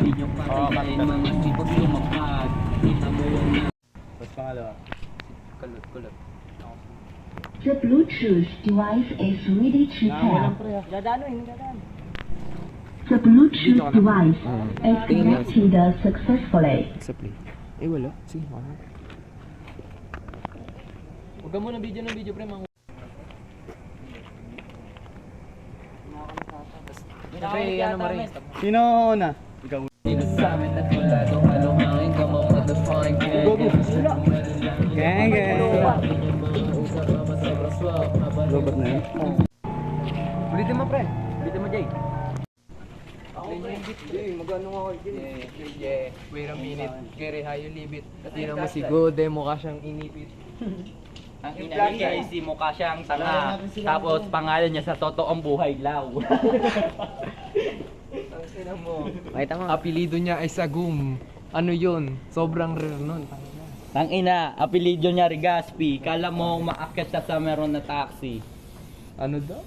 Hindi nyo patigilin mga sipag lumapag. Kita mo yung Tapos pangalawa. kulot-kulot. The Bluetooth device is ready to Nakawalan pair. pre ah. The Bluetooth device is connected successfully. Sa play. Eh wala. Sige, wala. Huwag ka muna video ng video pre. Siyempre, ano mo rin. Sino una? Ikaw. Sinasamin at wala nung halong-hangin ka mamadafine. Gang, gang. Robot na yun? Ulitin mo pre. Ulitin mo Jay. Magano nga ako Yeah, wait a minute. Kere hayo libit. Tingnan mo si Gode, mukha siyang inipit. Ang ina ni guys, si mukha siyang tanga. Tapos pangalan niya sa totoong buhay, Lau. Ang ina mo. Makita mo. Apelido niya ay Sagum. Ano yun? Sobrang rare nun. Ang ina, apelyido niya Rigaspi. Kala mo maakyat siya sa meron na taxi. Ano daw?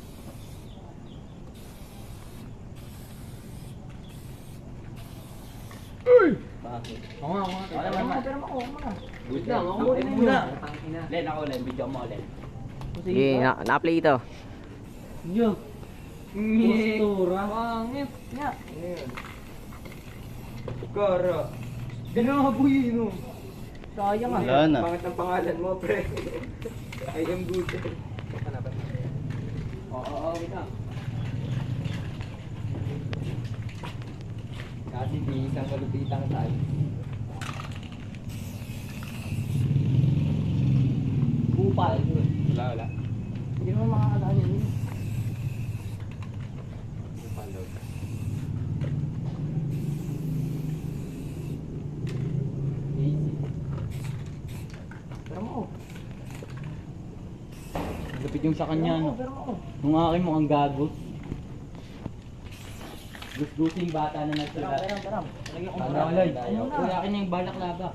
Bakit? Oo nga. Wait lang, ako muna. Len, ako Len, video mo Len. Sige, na-play ito. Yo. Postura. Pangit. Nga. Kara. Ginahabuyin no. Sayang ah. Wala na. Pangit ang pangalan mo, pre. I am good. Oo, wait lang. Kasi di isang kalupitang tayo. Kupal. Wala. Hindi mo makakalain yun. Kupalog. Easy. Pero mo. Lapit yung sa kanya, no? Nung akin mo ang gago. Gusgusing bata na nagsulat. Parang. Ano, Lloyd? Kuya akin yung balak laba.